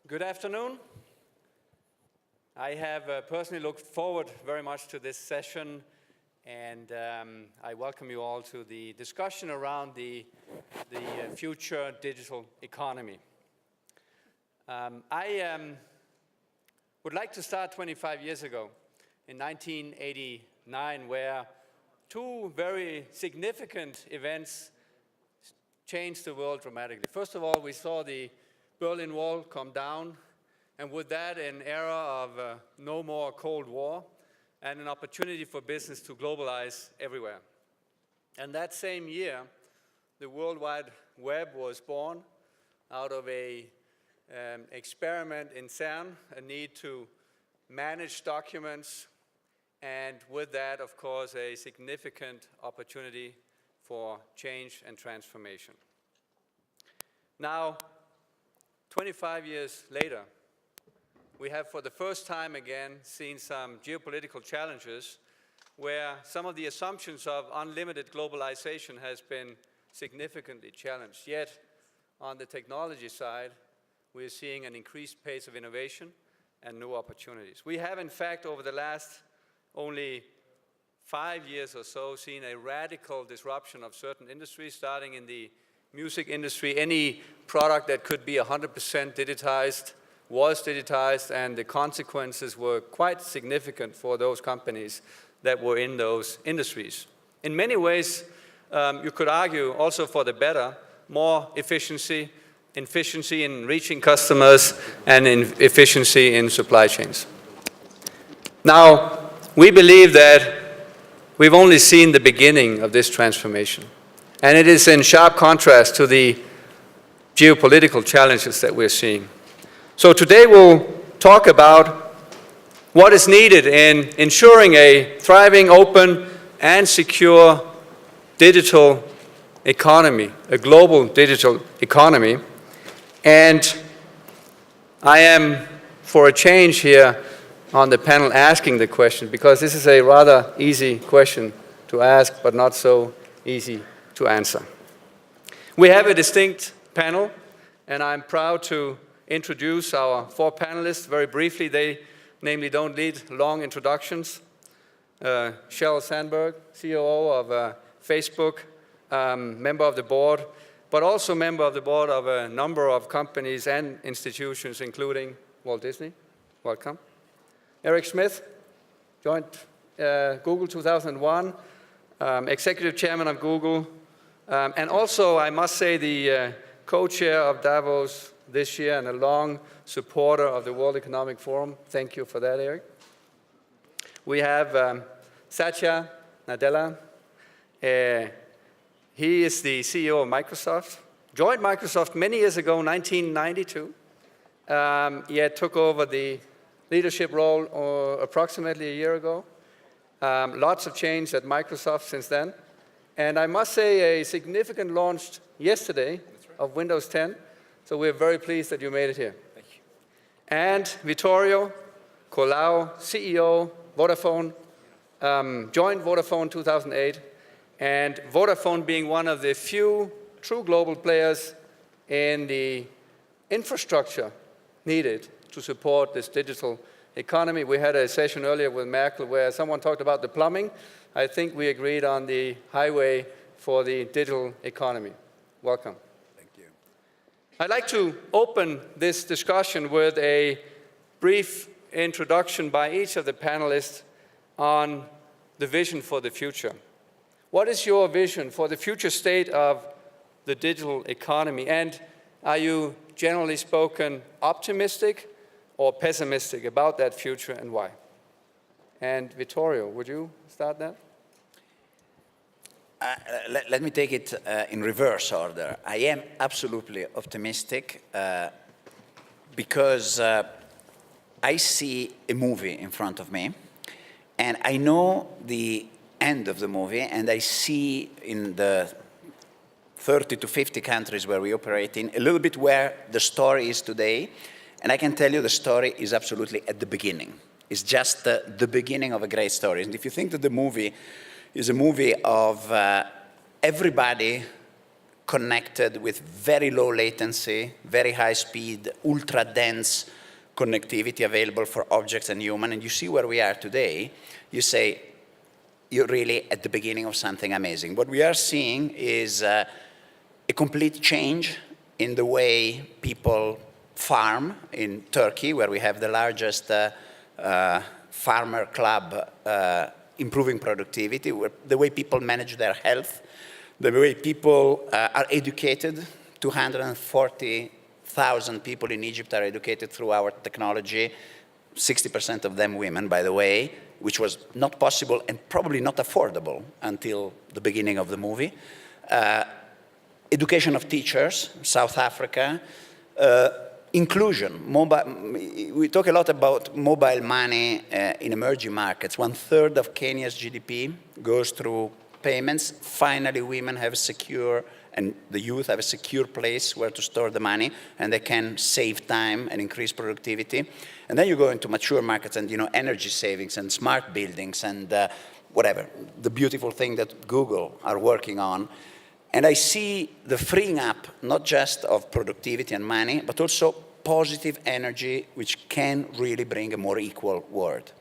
Good afternoon. I have personally looked forward very much to this session, and I welcome you all to the discussion around the future digital economy. I would like to start 25 years ago, in 1989, where two very significant events changed the world dramatically. First of all, we saw the Berlin Wall come down, and with that, an era of no more Cold War and an opportunity for business to globalize everywhere. And that same year, the World Wide Web was born out of an experiment in CERN, a need to manage documents, and with that, of course, a significant opportunity for change and transformation. Now, 25 years later, we have for the first time again seen some geopolitical challenges where some of the assumptions of unlimited globalization has been significantly challenged. Yet, on the technology side, we are seeing an increased pace of innovation and new opportunities. We have, in fact, over the last only 5 years or so, seen a radical disruption of certain industries, starting in the music industry. Any product that could be 100% digitized was digitized, and the consequences were quite significant for those companies that were in those industries. In many ways, you could argue also for the better, more efficiency in reaching customers, and in efficiency in supply chains. Now, we believe that we've only seen the beginning of this transformation, and it is in sharp contrast to the geopolitical challenges that we're seeing. So today we'll talk about what is needed in ensuring a thriving, open, and secure digital economy, a global digital economy. And I am, for a change here on the panel, asking the question, because this is a rather easy question to ask, but not so easy to answer. We have a distinct panel, and I'm proud to introduce our four panelists very briefly. They namely don't need long introductions. Sheryl Sandberg, COO of Facebook, member of the board, but also member of the board of a number of companies and institutions, including Walt Disney. Welcome. Eric Schmidt joined Google 2001, executive chairman of Google, and also, I must say, the co-chair of Davos this year and a long supporter of the World Economic Forum. Thank you for that, Eric. We have Satya Nadella. He is the CEO of Microsoft. Joined Microsoft many years ago, 1992. Yet took over the leadership role approximately a year ago. Lots of change at Microsoft since then. And I must say, a significant launch yesterday of Windows 10. So we're very pleased that you made it here. Thank you. And Vittorio Colao, CEO, Vodafone, joined Vodafone 2008, and Vodafone being one of the few true global players in the infrastructure needed to support this digital economy. We had a session earlier with Merkel where someone talked about the plumbing. I think we agreed on the highway for the digital economy. Welcome. I'd like to open this discussion with a brief introduction by each of the panelists on the vision for the future. What is your vision for the future state of the digital economy? And are you, generally spoken, optimistic or pessimistic about that future, and why? And Vittorio, would you start that? Let me take it in reverse order. I am absolutely optimistic because I see a movie in front of me, and I know the end of the movie, and I see in the 30 to 50 countries where we operate in a little bit where the story is today, and I can tell you the story is absolutely at the beginning. It's just the beginning of a great story. And if you think that the movie is a movie of everybody connected with very low latency, very high speed, ultra dense connectivity available for objects and human. And you see where we are today, you say, you're really at the beginning of something amazing. What we are seeing is a complete change in the way people farm in Turkey, where we have the largest farmer club improving productivity, the way people manage their health, the way people are educated. 240,000 people in Egypt are educated through our technology, 60% of them women, by the way, which was not possible and probably not affordable until the beginning of the movie. Education of teachers, South Africa, inclusion. We talk a lot about mobile money in emerging markets. 1/3 of Kenya's GDP goes through payments. Finally, women have a secure, and the youth have a secure place where to store the money, and they can save time and increase productivity. And then you go into mature markets and, energy savings and smart buildings and whatever, the beautiful thing that Google are working on. And I see the freeing up, not just of productivity and money, but also positive energy, which can really bring a more equal world.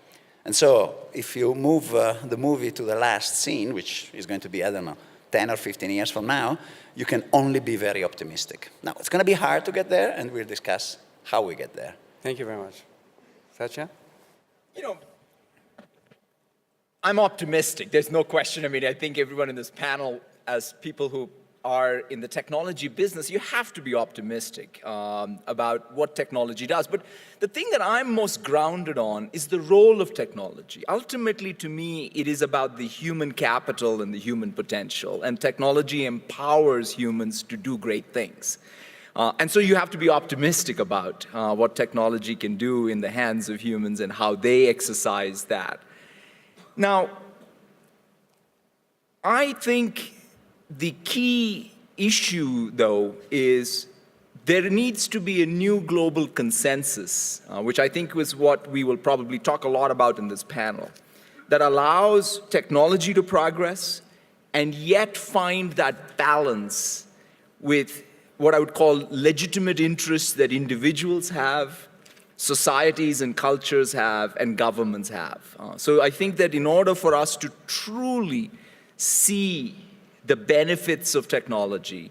And so if you move the movie to the last scene, which is going to be, I don't know, 10 or 15 years from now, you can only be very optimistic. Now, it's going to be hard to get there, and we'll discuss how we get there. Thank you very much. Satya? I'm optimistic. There's no question. I mean, I think everyone in this panel, as people who are in the technology business, you have to be optimistic about what technology does. But the thing that I'm most grounded on is the role of technology. Ultimately, to me, it is about the human capital and the human potential. And technology empowers humans to do great things. And so you have to be optimistic about what technology can do in the hands of humans and how they exercise that. Now, I think the key issue, though, is there needs to be a new global consensus, which I think is what we will probably talk a lot about in this panel, that allows technology to progress and yet find that balance with what I would call legitimate interests that individuals have, societies and cultures have, and governments have. So I think that in order for us to truly see the benefits of technology,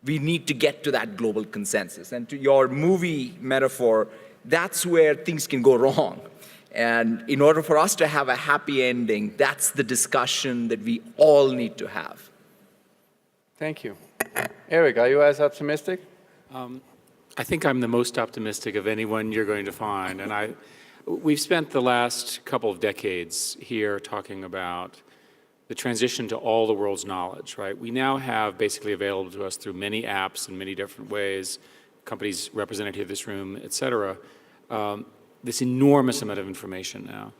we need to get to that global consensus. And to your movie metaphor, that's where things can go wrong. And in order for us to have a happy ending, that's the discussion that we all need to have. Thank you. Eric, are you as optimistic? I think I'm the most optimistic of anyone you're going to find. And we've spent the last couple of decades here talking about the transition to all the world's knowledge, right? We now have basically available to us through many apps in many different ways, companies represented here in this room, et cetera, this enormous amount of information now.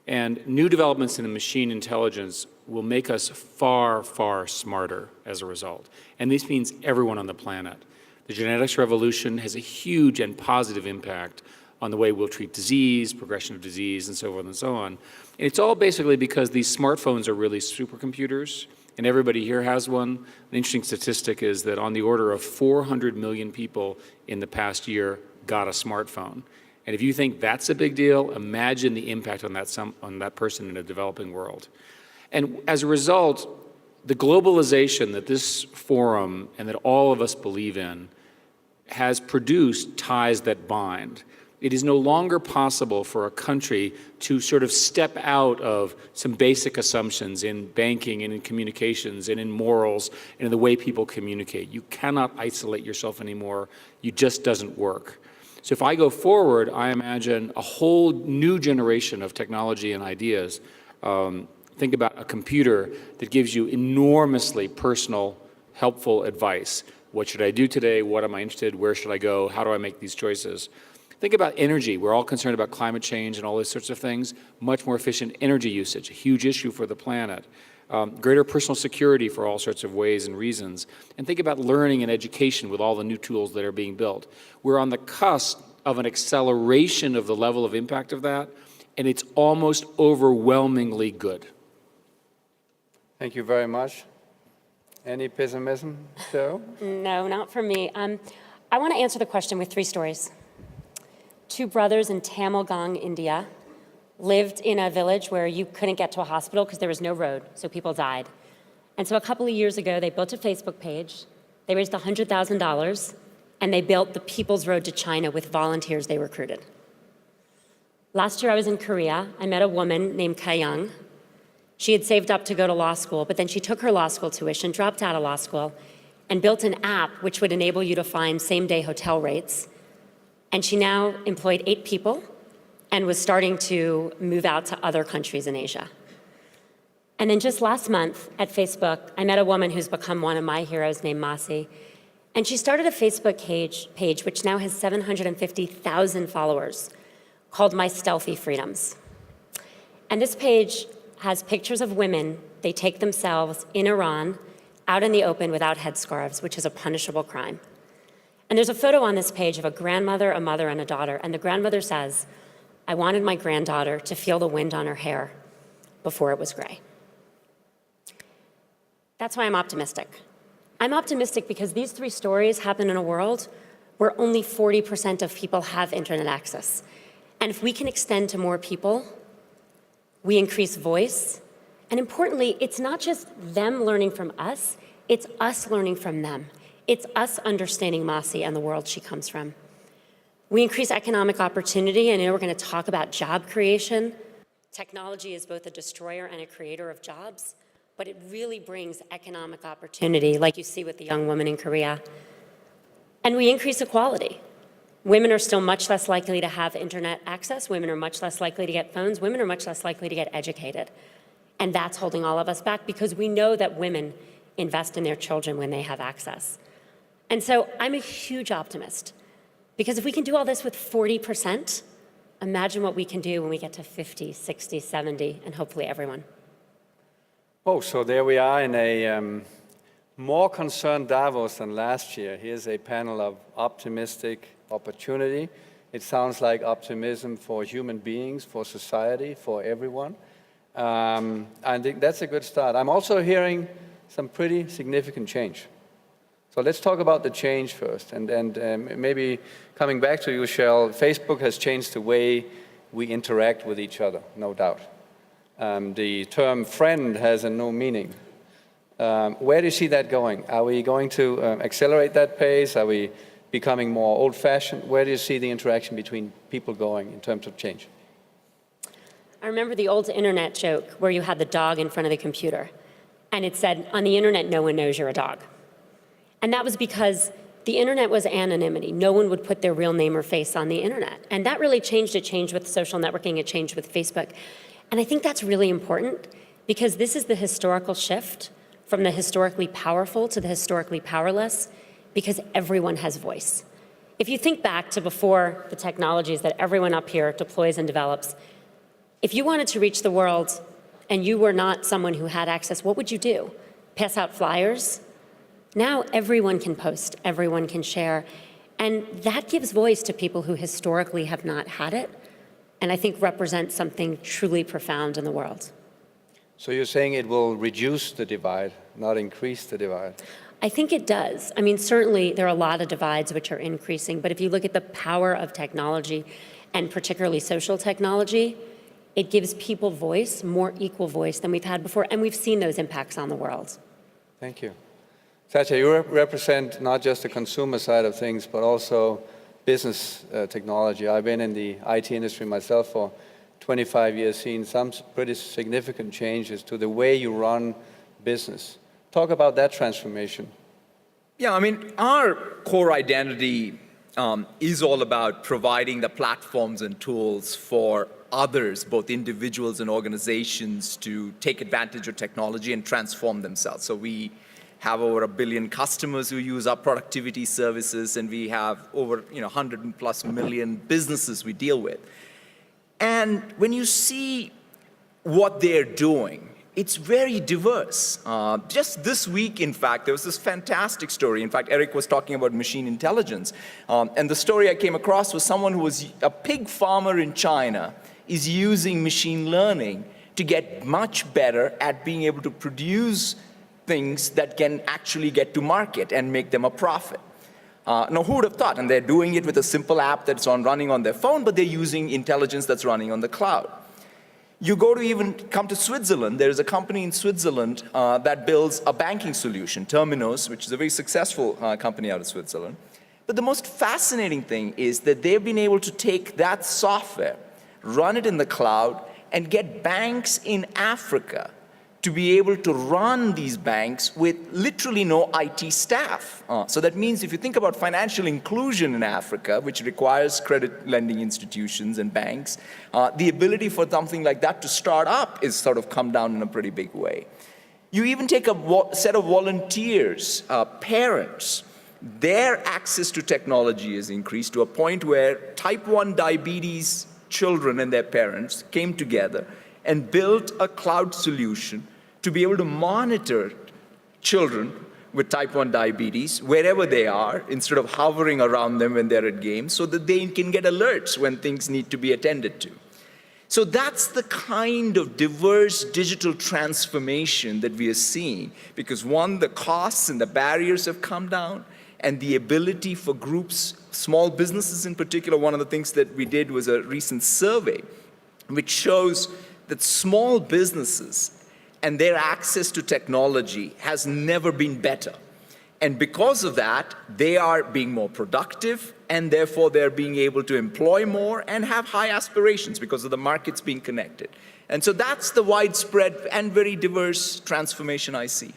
And new developments in machine intelligence will make us far, far smarter as a result. And this means everyone on the planet. The genetics revolution has a huge and positive impact on the way we'll treat disease, progression of disease, and so forth and so on. And it's all basically because these smartphones are really supercomputers, and everybody here has one. An interesting statistic is that on the order of 400 million people in the past year got a smartphone. And if you think that's a big deal, imagine the impact on that person in a developing world. And as a result, the globalization that this forum and that all of us believe in has produced ties that bind. It is no longer possible for a country to sort of step out of some basic assumptions in banking and in communications and in morals and in the way people communicate. You cannot isolate yourself anymore. It just doesn't work. So if I go forward, I imagine a whole new generation of technology and ideas. Think about a computer that gives you enormously personal, helpful advice. What should I do today? What am I interested in? Where should I go? How do I make these choices? Think about energy. We're all concerned about climate change and all those sorts of things. Much more efficient energy usage, a huge issue for the planet. Greater personal security for all sorts of ways and reasons. And think about learning and education with all the new tools that are being built. We're on the cusp of an acceleration of the level of impact of that, and it's almost overwhelmingly good. Thank you very much. Any pessimism, Cheryl? No, not for me. I want to answer the question with 3 stories. 2 brothers in Tamil Gang, India, lived in a village where you couldn't get to a hospital because there was no road, so people died. And so a couple of years ago, they built a Facebook page. They raised $100,000, and they built the People's Road to China with volunteers they recruited. Last year, I was in Korea. I met a woman named Kayang. She had saved up to go to law school, but then she took her law school tuition, dropped out of law school, and built an app which would enable you to find same-day hotel rates. And she now employed 8 people and was starting to move out to other countries in Asia. And then just last month at Facebook, I met a woman who's become one of my heroes named Masi. And she started a Facebook page which now has 750,000 followers called My Stealthy Freedoms. And this page has pictures of women. They take themselves in Iran out in the open without headscarves, which is a punishable crime. And there's a photo on this page of a grandmother, a mother, and a daughter. And the grandmother says, "I wanted my granddaughter to feel the wind on her hair before it was gray." That's why I'm optimistic. I'm optimistic because these 3 stories happen in a world where only 40% of people have internet access. And if we can extend to more people, we increase voice. And importantly, it's not just them learning from us, it's us learning from them. It's us understanding Masi and the world she comes from. We increase economic opportunity, and we're going to talk about job creation. Technology is both a destroyer and a creator of jobs, but it really brings economic opportunity, like you see with the young woman in Korea. And we increase equality. Women are still much less likely to have internet access. Women are much less likely to get phones. Women are much less likely to get educated. And that's holding all of us back because we know that women invest in their children when they have access. And so I'm a huge optimist because if we can do all this with 40%, imagine what we can do when we get to 50, 60, 70, and hopefully everyone. Oh, so there we are in a more concerned Davos than last year. Here's a panel of optimistic opportunity. It sounds like optimism for human beings, for society, for everyone. I think that's a good start. I'm also hearing some pretty significant change. So let's talk about the change first. And maybe coming back to you, Shell, Facebook has changed the way we interact with each other, no doubt. The term friend has a new meaning. Where do you see that going? Are we going to accelerate that pace? Are we becoming more old-fashioned? Where do you see the interaction between people going in terms of change? I remember the old internet joke where you had the dog in front of the computer, and it said, on the internet, no one knows you're a dog. And that was because the internet was anonymity. No one would put their real name or face on the internet. And that really changed. It changed with social networking. It changed with Facebook. And I think that's really important because this is the historical shift from the historically powerful to the historically powerless because everyone has voice. If you think back to before the technologies that everyone up here deploys and develops, if you wanted to reach the world and you were not someone who had access, what would you do? Pass out flyers? Now everyone can post, everyone can share, and that gives voice to people who historically have not had it, and I think represents something truly profound in the world. So you're saying it will reduce the divide, not increase the divide? I think it does. I mean, certainly there are a lot of divides which are increasing, but if you look at the power of technology, and particularly social technology, it gives people voice, more equal voice than we've had before, and we've seen those impacts on the world. Thank you. Satya, you represent not just the consumer side of things, but also business technology. I've been in the IT industry myself for 25 years, seen some pretty significant changes to the way you run business. Talk about that transformation. Yeah, I mean, our core identity is all about providing the platforms and tools for others, both individuals and organizations, to take advantage of technology and transform themselves. So we have over 1 billion customers who use our productivity services, and we have over 100+ million businesses we deal with. And when you see what they're doing, it's very diverse. Just this week, in fact, there was this fantastic story. In fact, Eric was talking about machine intelligence. And the story I came across was someone who was a pig farmer in China is using machine learning to get much better at being able to produce things that can actually get to market and make them a profit. Now, who would have thought? And they're doing it with a simple app that's running on their phone, but they're using intelligence that's running on the cloud. You go to even come to Switzerland. There is a company in Switzerland that builds a banking solution, Terminos, which is a very successful company out of Switzerland. But the most fascinating thing is that they've been able to take that software, run it in the cloud, and get banks in Africa to be able to run these banks with literally no IT staff. So that means if you think about financial inclusion in Africa, which requires credit lending institutions and banks, the ability for something like that to start up is sort of come down in a pretty big way. You even take a set of volunteers, parents, their access to technology is increased to a point where type 1 diabetes children and their parents came together and built a cloud solution to be able to monitor children with type 1 diabetes wherever they are, instead of hovering around them when they're at games, so that they can get alerts when things need to be attended to. So that's the kind of diverse digital transformation that we are seeing, because one, the costs and the barriers have come down, and the ability for groups, small businesses in particular. One of the things that we did was a recent survey which shows that small businesses and their access to technology has never been better. And because of that, they are being more productive, and therefore they're being able to employ more and have high aspirations because of the markets being connected. And so that's the widespread and very diverse transformation I see.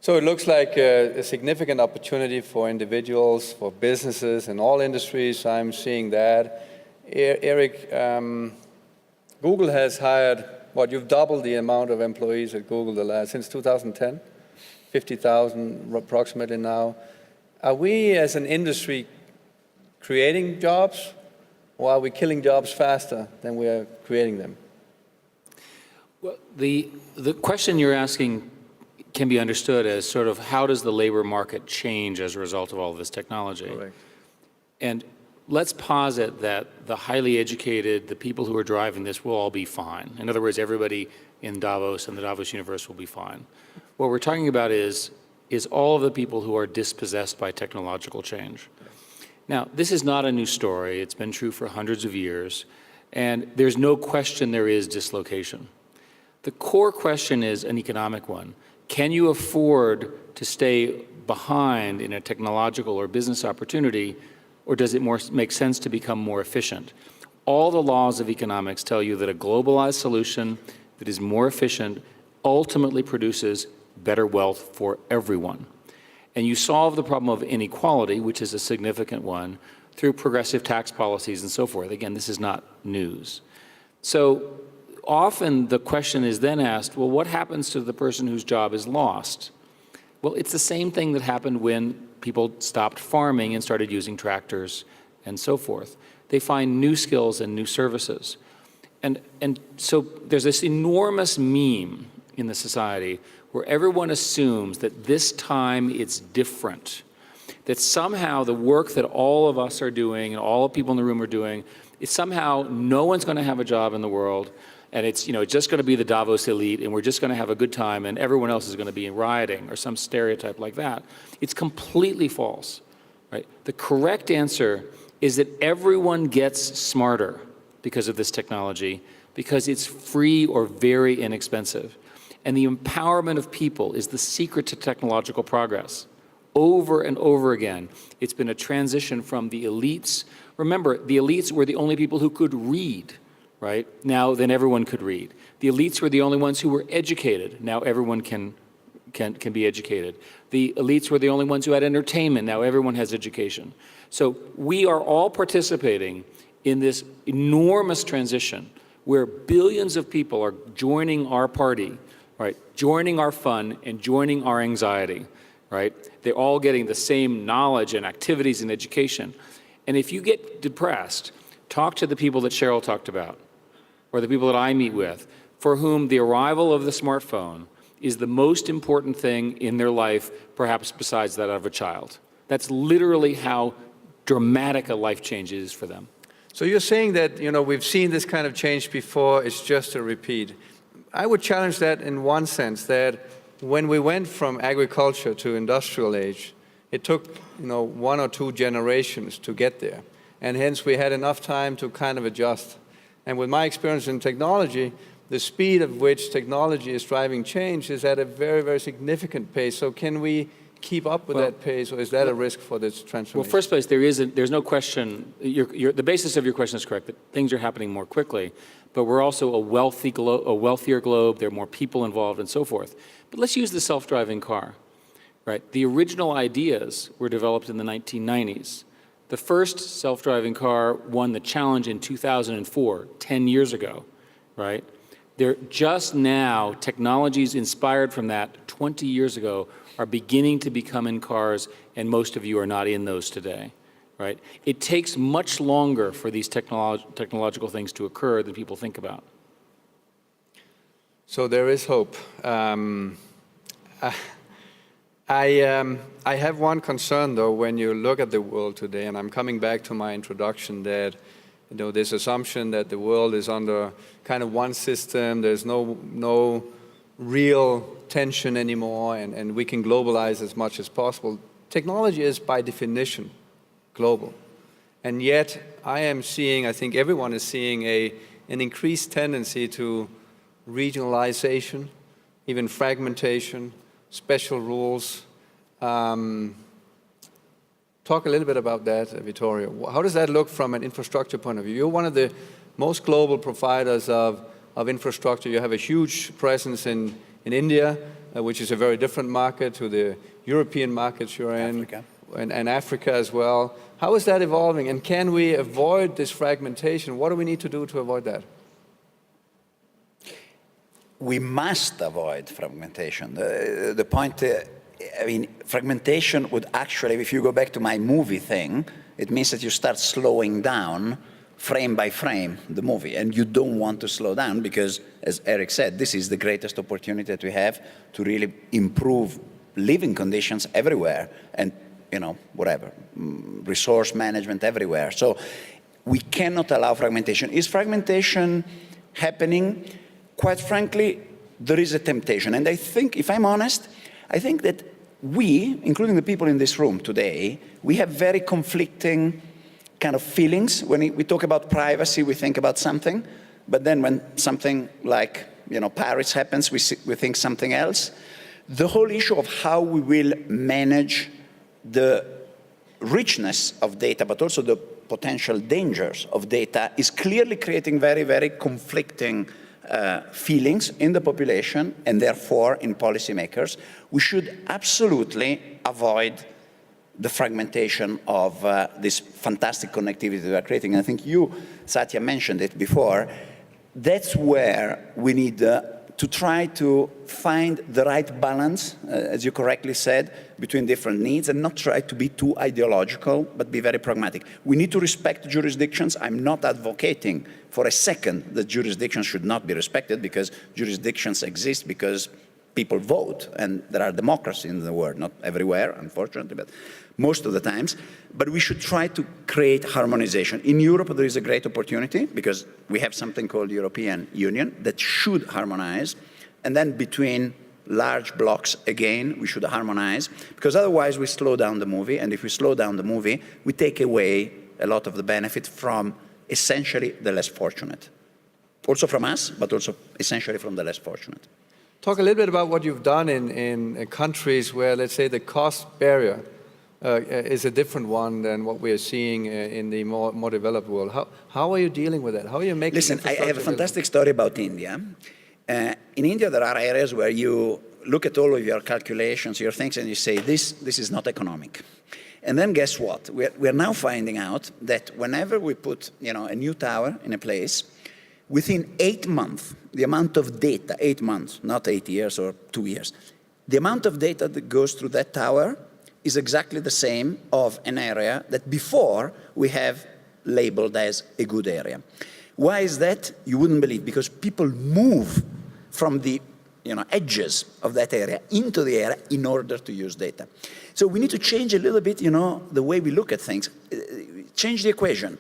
So it looks like a significant opportunity for individuals, for businesses in all industries. I'm seeing that. Eric, Google has hired, you've doubled the amount of employees at Google since 2010, 50,000 approximately now. Are we as an industry creating jobs, or are we killing jobs faster than we are creating them? Well, the question you're asking can be understood as sort of how does the labor market change as a result of all of this technology? Correct. And let's posit that the highly educated, the people who are driving this will all be fine. In other words, everybody in Davos and the Davos universe will be fine. What we're talking about is all of the people who are dispossessed by technological change. Now, this is not a new story. It's been true for hundreds of years. And there's no question there is dislocation. The core question is an economic one. Can you afford to stay behind in a technological or business opportunity, or does it make sense to become more efficient? All the laws of economics tell you that a globalized solution that is more efficient ultimately produces better wealth for everyone. And you solve the problem of inequality, which is a significant one, through progressive tax policies and so forth. Again, this is not news. So often the question is then asked, well, what happens to the person whose job is lost? Well, it's the same thing that happened when people stopped farming and started using tractors and so forth. They find new skills and new services. And so there's this enormous meme in the society where everyone assumes that this time it's different, that somehow the work that all of us are doing and all the people in the room are doing, is somehow no one's going to have a job in the world, and it's just going to be the Davos elite, and we're just going to have a good time, and everyone else is going to be rioting, or some stereotype like that. It's completely false, right? The correct answer is that everyone gets smarter because of this technology, because it's free or very inexpensive. And the empowerment of people is the secret to technological progress. Over and over again, it's been a transition from the elites. Remember, the elites were the only people who could read. Right? Now, then everyone could read. The elites were the only ones who were educated. Now everyone can be educated. The elites were the only ones who had entertainment. Now everyone has education. So we are all participating in this enormous transition where billions of people are joining our party, right? Joining our fun and joining our anxiety, right? They're all getting the same knowledge and activities and education. And if you get depressed, talk to the people that Cheryl talked about, or the people that I meet with, for whom the arrival of the smartphone is the most important thing in their life, perhaps besides that of a child. That's literally how dramatic a life change is for them. So you're saying that, we've seen this kind of change before, it's just a repeat. I would challenge that in one sense, that when we went from agriculture to industrial age, it took, 1 or 2 generations to get there. And hence we had enough time to kind of adjust. And with my experience in technology, the speed at which technology is driving change is at a very, very significant pace. So can we keep up with that pace, or is that a risk for this transformation? Well, first place, there's no question, the basis of your question is correct, that things are happening more quickly, but we're also a wealthier globe, there are more people involved and so forth. But let's use the self-driving car, right? The original ideas were developed in the 1990s. The first self-driving car won the challenge in 2004, 10 years ago, right? They're just now, technologies inspired from that 20 years ago are beginning to become in cars, and most of you are not in those today, right? It takes much longer for these technological things to occur than people think about. So there is hope. I have one concern, though, when you look at the world today, and I'm coming back to my introduction that, this assumption that the world is under kind of one system, there's no real tension anymore, and we can globalize as much as possible. Technology is, by definition, global. And yet, I think everyone is seeing an increased tendency to regionalization, even fragmentation, special rules. Talk a little bit about that, Vittorio. How does that look from an infrastructure point of view? You're one of the most global providers of infrastructure. You have a huge presence in India, which is a very different market to the European markets you're in, and Africa as well. How is that evolving, and can we avoid this fragmentation? What do we need to do to avoid that? We must avoid fragmentation. The point, fragmentation would actually, if you go back to my movie thing, it means that you start slowing down frame by frame the movie, and you don't want to slow down because, as Eric said, this is the greatest opportunity that we have to really improve living conditions everywhere, and resource management everywhere. So we cannot allow fragmentation. Is fragmentation happening? Quite frankly, there is a temptation. And I think, if I'm honest, I think that we, including the people in this room today, we have very conflicting kind of feelings. When we talk about privacy, we think about something. But then when something like, Paris happens, we think something else. The whole issue of how we will manage the richness of data, but also the potential dangers of data, is clearly creating very, very conflicting feelings in the population and therefore in policymakers. We should absolutely avoid the fragmentation of this fantastic connectivity we are creating. And I think you, Satya, mentioned it before. That's where we need to try to find the right balance, as you correctly said, between different needs, and not try to be too ideological, but be very pragmatic. We need to respect jurisdictions. I'm not advocating for a second that jurisdictions should not be respected, because jurisdictions exist because people vote, and there are democracies in the world, not everywhere, unfortunately, but most of the times. But we should try to create harmonization. In Europe, there is a great opportunity, because we have something called European Union that should harmonize, and then between large blocks, again, we should harmonize, because otherwise we slow down the movie, and if we slow down the movie, we take away a lot of the benefit from essentially the less fortunate. Also from us, but also essentially from the less fortunate. Talk a little bit about what you've done in countries where, let's say, the cost barrier is a different one than what we are seeing in the more developed world. How are you dealing with that? How are you making Listen, I have a fantastic story about India. In India, there are areas where you look at all of your calculations, your things, and you say, this is not economic. And then guess what? We're now finding out that whenever we put a new tower in a place, within 8 months, the amount of data, 8 months, not 8 years or 2 years, the amount of data that goes through that tower is exactly the same of an area that before we have labeled as a good area. Why is that? You wouldn't believe, because people move from the edges of that area into the area in order to use data. So we need to change a little bit, the way we look at things. Change the equation.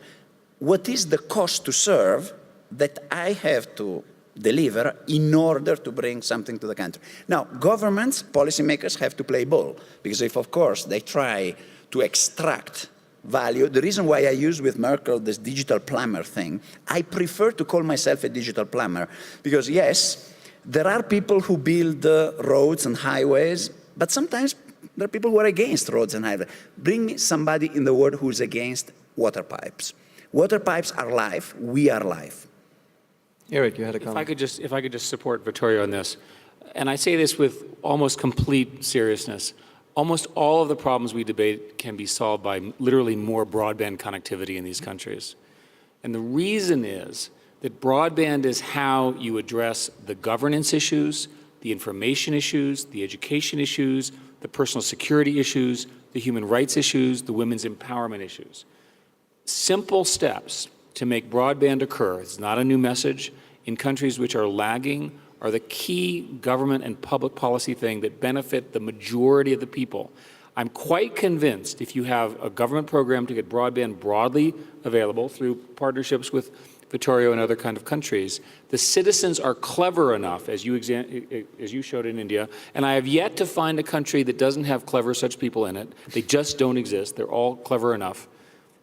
What is the cost to serve that I have to deliver in order to bring something to the country. Now, governments, policymakers have to play ball, because if, of course, they try to extract value, the reason why I use with Merkel this digital plumber thing, I prefer to call myself a digital plumber, because yes, there are people who build roads and highways, but sometimes there are people who are against roads and highways. Bring me somebody in the world who is against water pipes. Water pipes are life, we are life. Eric, you had a comment. If I could just support Vittorio on this, and I say this with almost complete seriousness, almost all of the problems we debate can be solved by literally more broadband connectivity in these countries. And the reason is that broadband is how you address the governance issues, the information issues, the education issues, the personal security issues, the human rights issues, the women's empowerment issues. Simple steps to make broadband occur, it's not a new message, in countries which are lagging are the key government and public policy thing that benefit the majority of the people. I'm quite convinced if you have a government program to get broadband broadly available through partnerships with Vittorio and other kind of countries, the citizens are clever enough, as you showed in India, and I have yet to find a country that doesn't have clever such people in it. They just don't exist. They're all clever enough.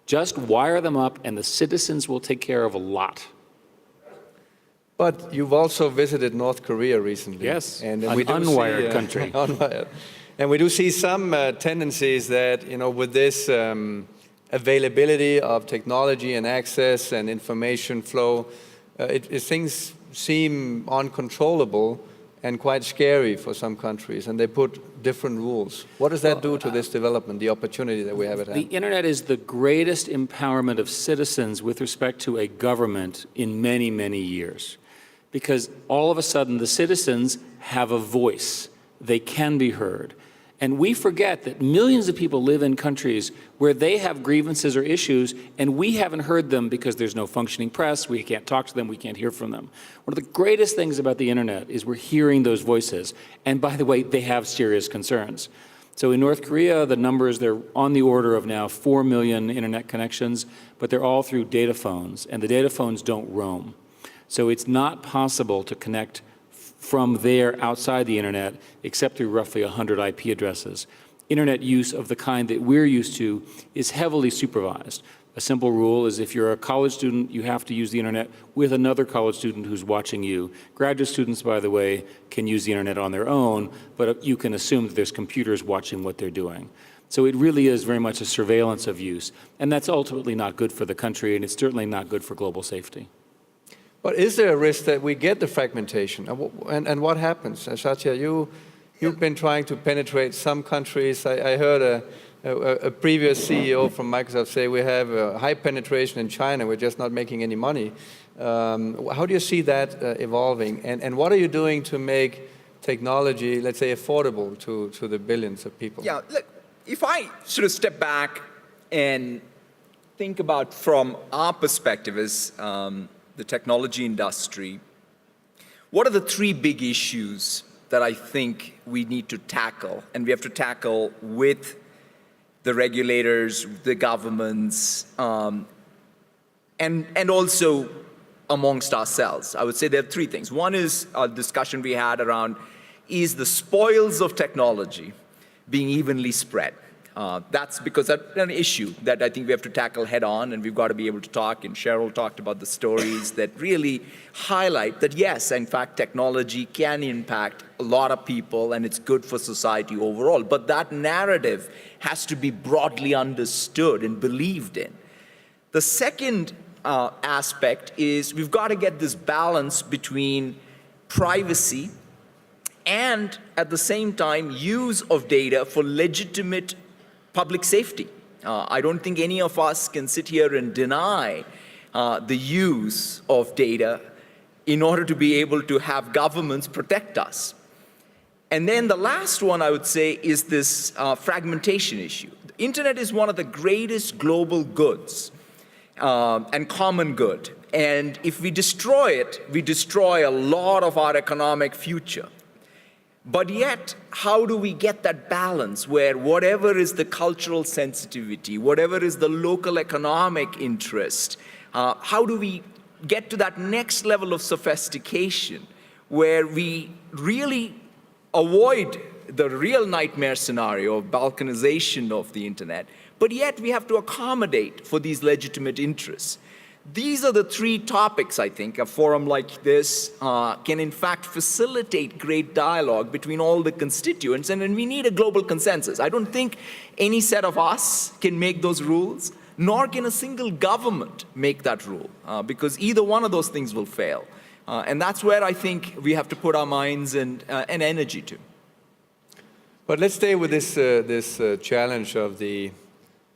Just wire them up, and the citizens will take care of a lot. But you've also visited North Korea recently. Yes, and an we do unwired see, country. Unwired. And we do see some tendencies that, with this availability of technology and access and information flow, things seem uncontrollable and quite scary for some countries, and they put different rules. What does that do to this development, the opportunity that we have at hand? The internet is the greatest empowerment of citizens with respect to a government in many, many years. Because all of a sudden the citizens have a voice. They can be heard. And we forget that millions of people live in countries where they have grievances or issues, and we haven't heard them because there's no functioning press, we can't talk to them, we can't hear from them. One of the greatest things about the internet is we're hearing those voices. And by the way, they have serious concerns. So in North Korea, the numbers, they're on the order of now 4 million internet connections, but they're all through data phones, and the data phones don't roam. So it's not possible to connect from there outside the internet, except through roughly 100 IP addresses. Internet use of the kind that we're used to is heavily supervised. A simple rule is if you're a college student, you have to use the internet with another college student who's watching you. Graduate students, by the way, can use the internet on their own, but you can assume that there's computers watching what they're doing. So it really is very much a surveillance of use. And that's ultimately not good for the country, and it's certainly not good for global safety. But is there a risk that we get the fragmentation? And what happens? Satya, you've been trying to penetrate some countries. I heard a previous CEO from Microsoft say we have a high penetration in China, we're just not making any money. How do you see that evolving? And what are you doing to make technology, let's say, affordable to the billions of people? Yeah, look, if I sort of step back and think about from our perspective as the technology industry, what are the three big issues that I think we need to tackle, and we have to tackle with the regulators, the governments, and also amongst ourselves? I would say there are three things. One is a discussion we had around, is the spoils of technology being evenly spread? That's because that's an issue that I think we have to tackle head on, and we've got to be able to talk, and Cheryl talked about the stories that really highlight that, yes, in fact, technology can impact a lot of people, and it's good for society overall. But that narrative has to be broadly understood and believed in. The second aspect is we've got to get this balance between privacy and, at the same time, use of data for legitimate public safety. I don't think any of us can sit here and deny the use of data in order to be able to have governments protect us. And then the last one I would say is this fragmentation issue. The internet is one of the greatest global goods and common good. And if we destroy it, we destroy a lot of our economic future. But yet, how do we get that balance where whatever is the cultural sensitivity, whatever is the local economic interest, how do we get to that next level of sophistication where we really avoid the real nightmare scenario of balkanization of the internet, but yet we have to accommodate for these legitimate interests. These are the three topics, I think, a forum like this can in fact facilitate great dialogue between all the constituents, and then we need a global consensus. I don't think any set of us can make those rules, nor can a single government make that rule, because either one of those things will fail. And that's where I think we have to put our minds and energy to. But let's stay with this challenge of the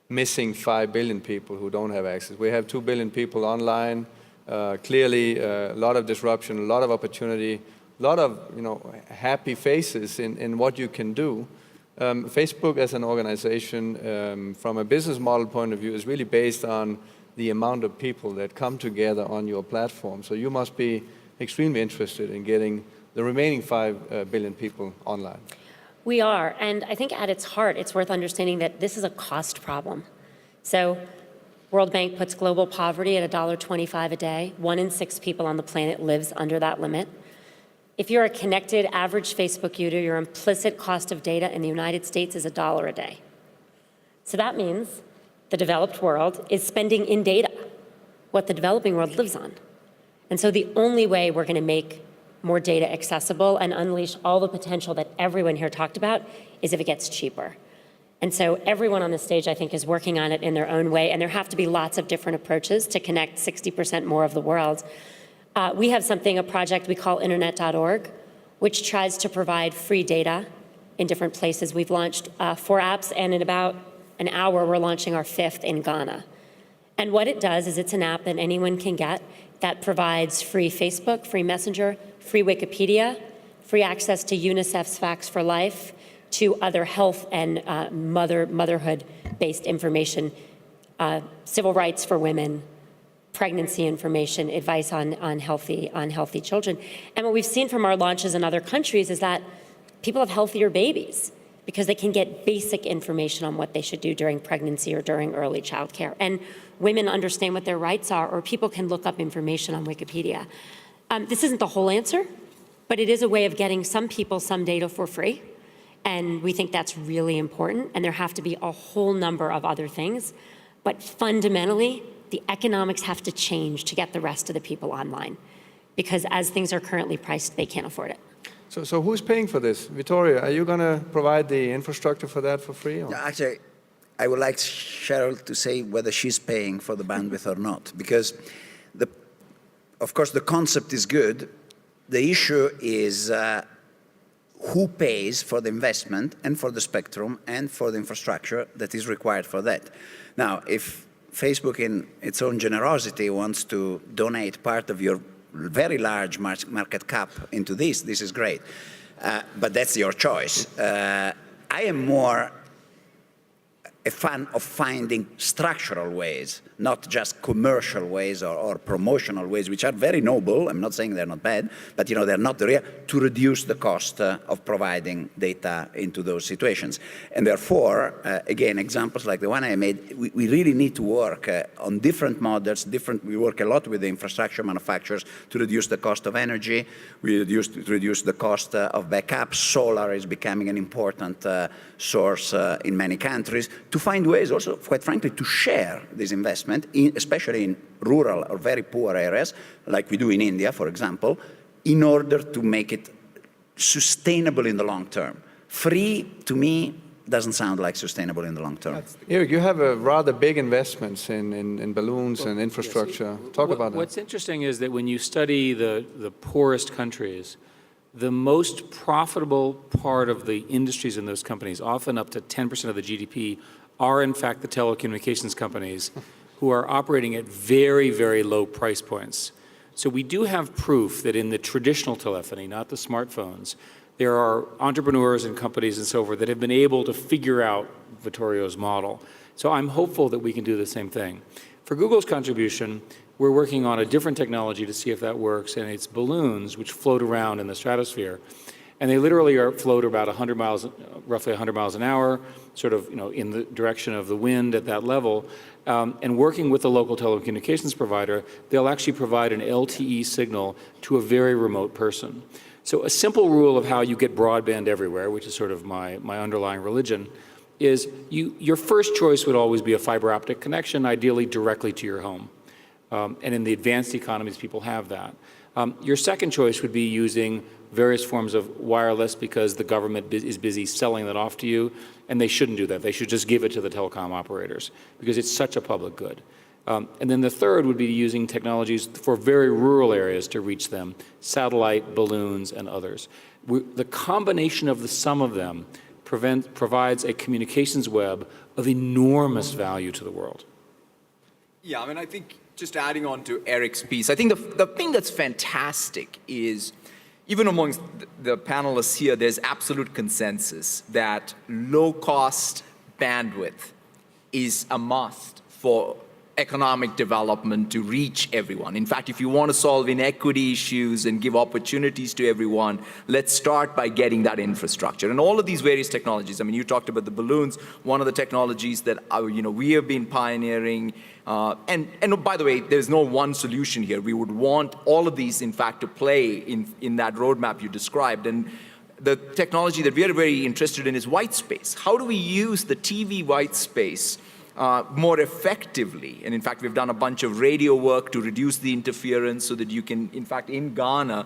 missing 5 billion people who don't have access. We have 2 billion people online, clearly a lot of disruption, a lot of opportunity, a lot of happy faces in what you can do. Facebook as an organization, from a business model point of view, is really based on the amount of people that come together on your platform. So you must be extremely interested in getting the remaining 5 billion people online. We are, and I think at its heart, it's worth understanding that this is a cost problem. So World Bank puts global poverty at $1.25 a day. 1 in 6 people on the planet lives under that limit. If you're a connected average Facebook user, your implicit cost of data in the United States is $1 a day. So that means the developed world is spending in data what the developing world lives on. And so the only way we're going to make more data accessible and unleash all the potential that everyone here talked about is if it gets cheaper. And so everyone on the stage, I think, is working on it in their own way, and there have to be lots of different approaches to connect 60% more of the world. We have a project we call internet.org, which tries to provide free data in different places. We've launched 4 apps, and in about an hour, we're launching our 5th in Ghana. And what it does is it's an app that anyone can get that provides free Facebook, free Messenger, free Wikipedia, free access to UNICEF's Facts for Life, to other health and motherhood-based information, civil rights for women, pregnancy information, advice on healthy children. And what we've seen from our launches in other countries is that people have healthier babies because they can get basic information on what they should do during pregnancy or during early childcare. And women understand what their rights are, or people can look up information on Wikipedia. This isn't the whole answer, but it is a way of getting some people some data for free. And we think that's really important. And there have to be a whole number of other things. But fundamentally, the economics have to change to get the rest of the people online. Because as things are currently priced, they can't afford it. So who's paying for this? Victoria, are you going to provide the infrastructure for that for free? Or? Yeah, actually, I would like Cheryl to say whether she's paying for the bandwidth or not, because of course the concept is good. The issue is who pays for the investment and for the spectrum and for the infrastructure that is required for that. Now, if Facebook in its own generosity wants to donate part of your very large market cap into this is great. But that's your choice. I am more a fan of finding structural ways, not just commercial ways or promotional ways, which are very noble. I'm not saying they're not bad, but they're not the real, to reduce the cost of providing data into those situations. And therefore, again, examples like the one I made, we really need to work on different models, we work a lot with the infrastructure manufacturers to reduce the cost of energy, reduce the cost of backup. Solar is becoming an important source in many countries, to find ways also, quite frankly, to share this investment, especially in rural or very poor areas, like we do in India, for example, in order to make it sustainable in the long term. Free, to me, doesn't sound like sustainable in the long term. Eric, you have a rather big investments in balloons and infrastructure. Talk about that. What's interesting is that when you study the poorest countries, the most profitable part of the industries in those companies, often up to 10% of the GDP, are in fact the telecommunications companies who are operating at very, very low price points. So we do have proof that in the traditional telephony, not the smartphones, there are entrepreneurs and companies and so forth that have been able to figure out Vittorio's model. So I'm hopeful that we can do the same thing. For Google's contribution, we're working on a different technology to see if that works, and it's balloons which float around in the stratosphere. And they literally float about 100 miles, roughly 100 miles an hour, sort of, in the direction of the wind at that level. And working with the local telecommunications provider, they'll actually provide an LTE signal to a very remote person. So a simple rule of how you get broadband everywhere, which is sort of my underlying religion, is your first choice would always be a fiber optic connection, ideally directly to your home. And in the advanced economies, people have that. Your second choice would be using various forms of wireless because the government is busy selling that off to you, and they shouldn't do that. They should just give it to the telecom operators because it's such a public good. And then the third would be using technologies for very rural areas to reach them, satellite, balloons, and others. The combination of the sum of them provides a communications web of enormous value to the world. Yeah, I mean, I think just adding on to Eric's piece, I think the thing that's fantastic is, even amongst the panelists here, there's absolute consensus that low-cost bandwidth is a must for economic development to reach everyone. In fact, if you want to solve inequity issues and give opportunities to everyone, let's start by getting that infrastructure. And all of these various technologies, I mean, you talked about the balloons, one of the technologies that we have been pioneering, and by the way, there's no one solution here. We would want all of these, in fact, to play in that roadmap you described. And the technology that we are very interested in is white space. How do we use the TV white space more effectively? And in fact, we've done a bunch of radio work to reduce the interference so that you can, in fact, in Ghana,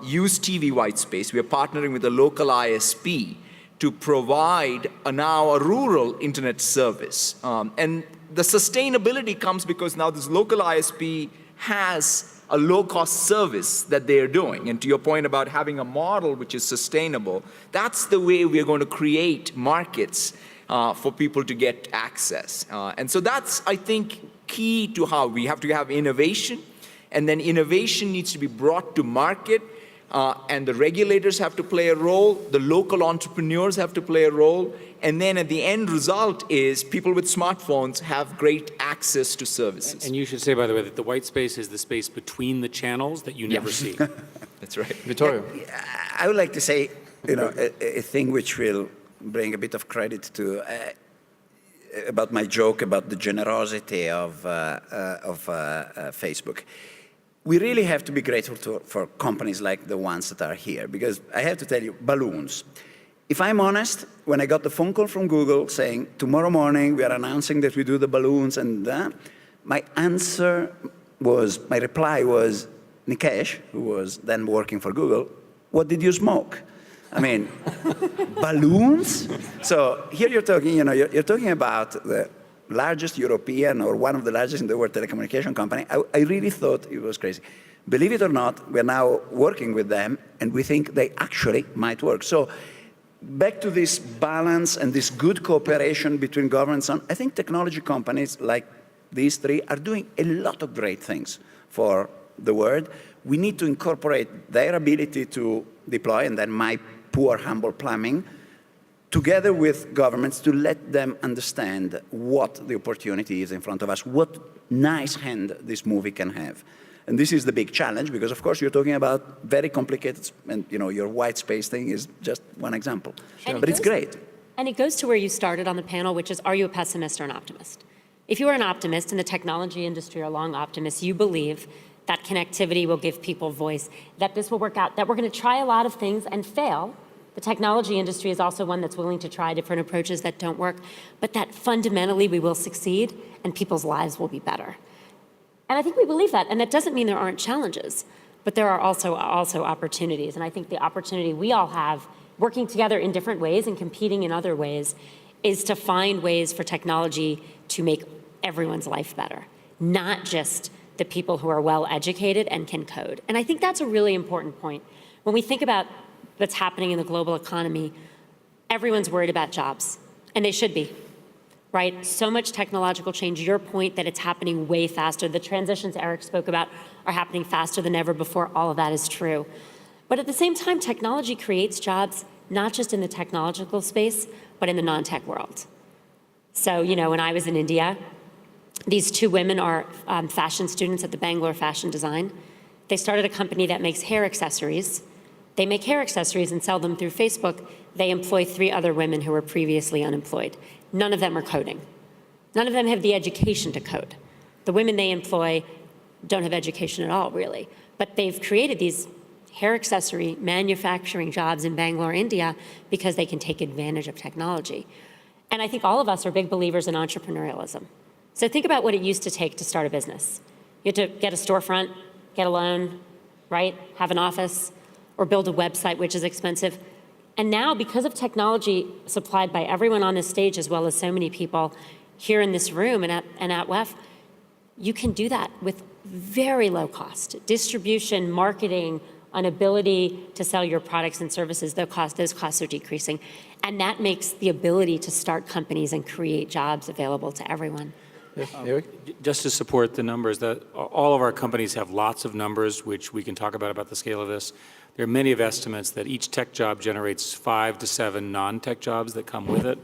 use TV white space. We are partnering with a local ISP to provide now a rural internet service. And the sustainability comes because now this local ISP has a low-cost service that they are doing. And to your point about having a model which is sustainable, that's the way we are going to create markets for people to get access. And so that's, I think, key to how we have to have innovation, and then innovation needs to be brought to market, and the regulators have to play a role, the local entrepreneurs have to play a role, and then at the end result is people with smartphones have great access to services. And you should say, by the way, that the white space is the space between the channels that you never see. That's right. Vittorio. I would like to say, a thing which will bring a bit of credit to about my joke about the generosity of Facebook. We really have to be grateful for companies like the ones that are here, because I have to tell you, balloons. If I'm honest, when I got the phone call from Google saying, tomorrow morning we are announcing that we do the balloons, and my reply was, Nikesh, who was then working for Google, what did you smoke? I mean, balloons? So here you're talking, you're talking about the largest European or one of the largest in the world telecommunication company. I really thought it was crazy. Believe it or not, we're now working with them, and we think they actually might work. So back to this balance and this good cooperation between governments, I think technology companies like these three are doing a lot of great things for the world. We need to incorporate their ability to deploy, and then my poor, humble plumbing, together with governments to let them understand what the opportunity is in front of us, what nice hand this movie can have. And this is the big challenge, because of course you're talking about very complicated, and your white space thing is just one example. Sure. But it's great. And it goes to where you started on the panel, which is, are you a pessimist or an optimist? If you are an optimist, and the technology industry are long optimists, you believe that connectivity will give people voice, that this will work out, that we're going to try a lot of things and fail. The technology industry is also one that's willing to try different approaches that don't work, but that fundamentally we will succeed and people's lives will be better. And I think we believe that, and that doesn't mean there aren't challenges, but there are also opportunities. And I think the opportunity we all have, working together in different ways and competing in other ways, is to find ways for technology to make everyone's life better, not just the people who are well educated and can code. And I think that's a really important point. When we think about what's happening in the global economy, everyone's worried about jobs, and they should be, right? So much technological change, your point that it's happening way faster, the transitions Eric spoke about are happening faster than ever before, all of that is true. But at the same time, technology creates jobs, not just in the technological space, but in the non-tech world. So, when I was in India, these two women are fashion students at the Bangalore Fashion Design. They started a company that makes hair accessories They make hair accessories and sell them through Facebook. They employ 3 other women who were previously unemployed. None of them are coding. None of them have the education to code. The women they employ don't have education at all, really. But they've created these hair accessory manufacturing jobs in Bangalore, India, because they can take advantage of technology. And I think all of us are big believers in entrepreneurialism. So think about what it used to take to start a business. You had to get a storefront, get a loan, right? Have an office, or build a website, which is expensive. And now, because of technology supplied by everyone on this stage, as well as so many people here in this room and at WEF, you can do that with very low cost. Distribution, marketing, an ability to sell your products and services, those costs are decreasing. And that makes the ability to start companies and create jobs available to everyone. Yes, Eric? Just to support the numbers, that all of our companies have lots of numbers, which we can talk about the scale of this. There are many of estimates that each tech job generates 5 to 7 non-tech jobs that come with it.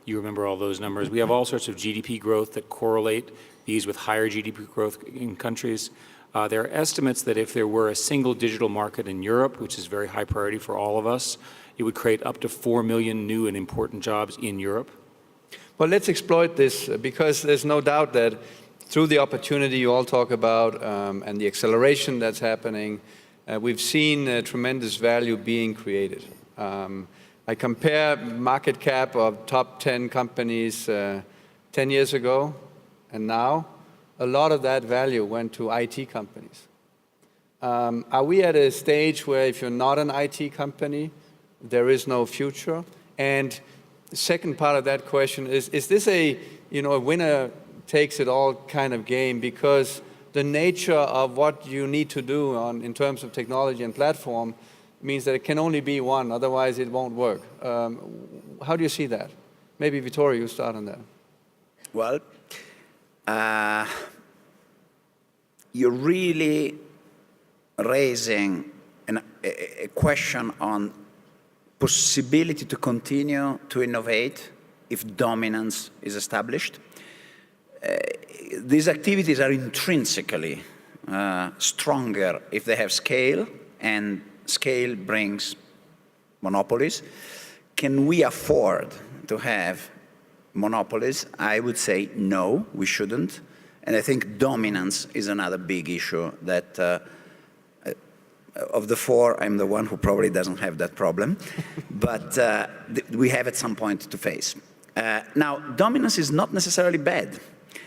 You remember all those numbers. We have all sorts of GDP growth that correlate these with higher GDP growth in countries. There are estimates that if there were a single digital market in Europe, which is very high priority for all of us, it would create up to 4 million new and important jobs in Europe. Well, let's exploit this because there's no doubt that through the opportunity you all talk about and the acceleration that's happening, we've seen tremendous value being created. I compare market cap of top 10 companies 10 years ago and now. A lot of that value went to IT companies. Are we at a stage where if you're not an IT company, there is no future? And the second part of that question is this a winner takes it all kind of game? Because the nature of what you need to do in terms of technology and platform means that it can only be one, otherwise it won't work. How do you see that? Maybe Vittorio, you start on that. Well, you're really raising a question on possibility to continue to innovate if dominance is established. These activities are intrinsically stronger if they have scale, and scale brings monopolies. Can we afford to have monopolies? I would say no, we shouldn't. And I think dominance is another big issue that of the 4, I'm the one who probably doesn't have that problem, but we have at some point to face. Now, dominance is not necessarily bad.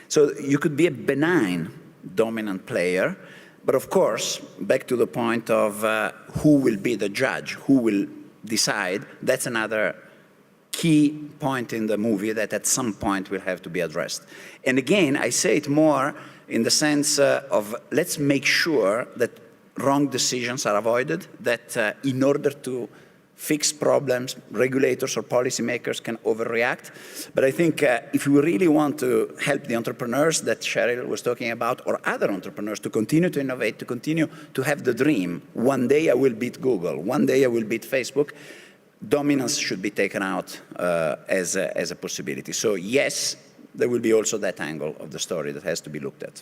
So you could be a benign dominant player, but of course, back to the point of who will be the judge, who will decide, that's another key point in the movie that at some point will have to be addressed. And again, I say it more in the sense of let's make sure that wrong decisions are avoided, that in order to fix problems, regulators or policymakers can overreact. But I think if we really want to help the entrepreneurs that Cheryl was talking about, or other entrepreneurs to continue to innovate, to continue to have the dream, one day I will beat Google, one day I will beat Facebook, dominance should be taken out as a possibility. So yes, there will be also that angle of the story that has to be looked at.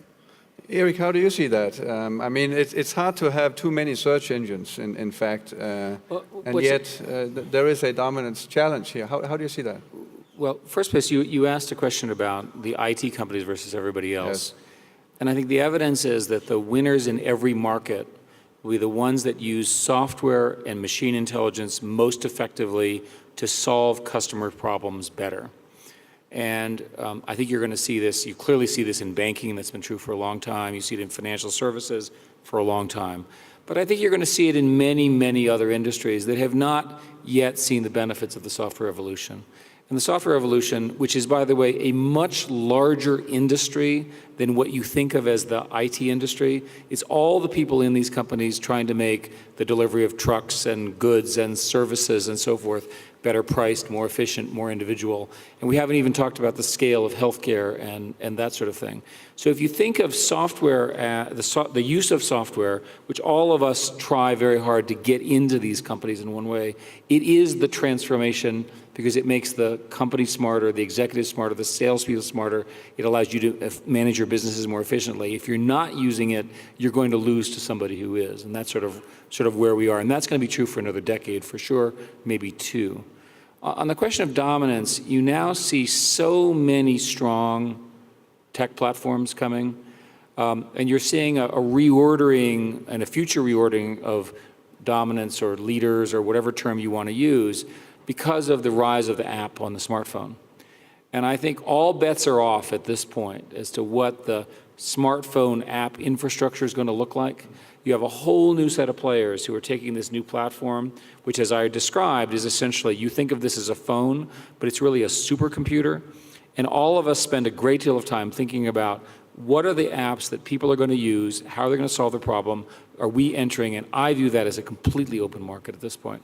Eric, how do you see that? I mean, it's hard to have too many search engines, in fact, and yet there is a dominance challenge here. How do you see that? Well, first place, you asked a question about the IT companies versus everybody else. Yes. And I think the evidence is that the winners in every market will be the ones that use software and machine intelligence most effectively to solve customer problems better. And I think you're going to see this, you clearly see this in banking, that's been true for a long time. You see it in financial services for a long time. But I think you're going to see it in many, many other industries that have not yet seen the benefits of the software revolution. And the software revolution, which is, by the way, a much larger industry than what you think of as the IT industry, is all the people in these companies trying to make the delivery of trucks and goods and services and so forth better priced, more efficient, more individual. And we haven't even talked about the scale of healthcare and that sort of thing. So if you think of software, the use of software, which all of us try very hard to get into these companies in one way, it is the transformation because it makes the company smarter, the executives smarter, the salespeople smarter. It allows you to manage your businesses more efficiently. If you're not using it, you're going to lose to somebody who is. And that's sort of where we are. And that's going to be true for another decade for sure, maybe two. On the question of dominance, you now see so many strong tech platforms coming, and you're seeing a reordering and a future reordering of dominance or leaders or whatever term you want to use because of the rise of the app on the smartphone. And I think all bets are off at this point as to what the smartphone app infrastructure is going to look like. You have a whole new set of players who are taking this new platform, which, as I described, is essentially, you think of this as a phone, but it's really a supercomputer. And all of us spend a great deal of time thinking about what are the apps that people are going to use, how they're going to solve the problem, are we entering, and I view that as a completely open market at this point.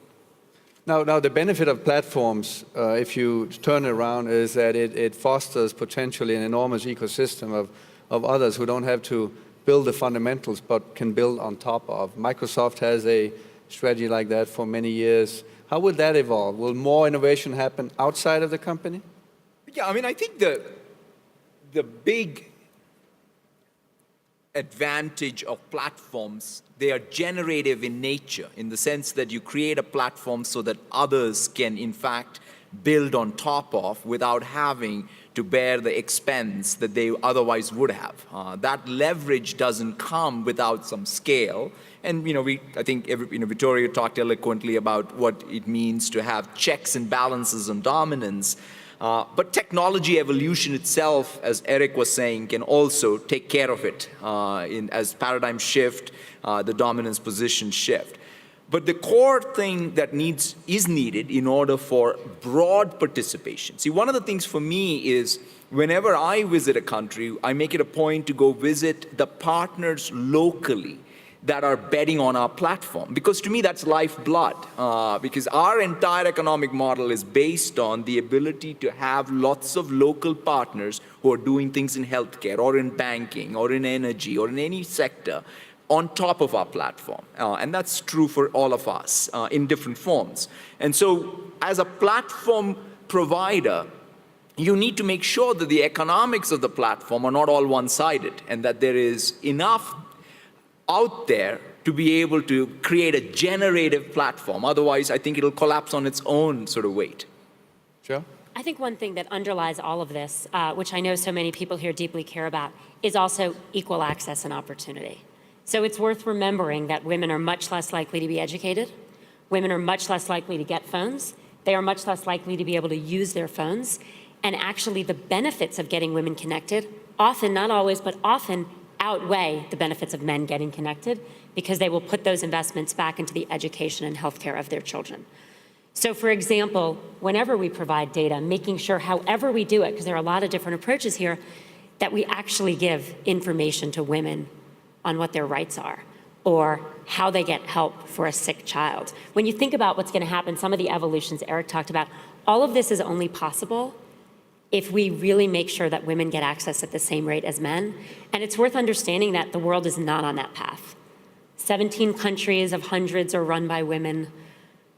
Now, the benefit of platforms, if you turn it around, is that it fosters potentially an enormous ecosystem of others who don't have to build the fundamentals, but can build on top of. Microsoft has a strategy like that for many years. How will that evolve? Will more innovation happen outside of the company? Yeah, I mean, I think the big advantage of platforms, they are generative in nature, in the sense that you create a platform so that others can, in fact, build on top of without having to bear the expense that they otherwise would have. That leverage doesn't come without some scale. And I think Vittorio talked eloquently about what it means to have checks and balances on dominance. But technology evolution itself, as Eric was saying, can also take care of it as paradigm shift, the dominance position shift. But the core thing that is needed in order for broad participation. See, one of the things for me is whenever I visit a country, I make it a point to go visit the partners locally that are betting on our platform. Because to me, that's lifeblood. Because our entire economic model is based on the ability to have lots of local partners who are doing things in healthcare or in banking or in energy or in any sector on top of our platform. And that's true for all of us in different forms. And so as a platform provider, you need to make sure that the economics of the platform are not all one-sided and that there is enough out there to be able to create a generative platform. Otherwise, I think it'll collapse on its own sort of weight. Sure. I think one thing that underlies all of this, which I know so many people here deeply care about, is also equal access and opportunity. So it's worth remembering that women are much less likely to be educated. Women are much less likely to get phones. They are much less likely to be able to use their phones. And actually, the benefits of getting women connected often, not always, but often outweigh the benefits of men getting connected because they will put those investments back into the education and healthcare of their children. So for example, whenever we provide data, making sure however we do it, because there are a lot of different approaches here, that we actually give information to women on what their rights are or how they get help for a sick child. When you think about what's going to happen, some of the evolutions Eric talked about, all of this is only possible if we really make sure that women get access at the same rate as men. And it's worth understanding that the world is not on that path. 17 countries of hundreds are run by women.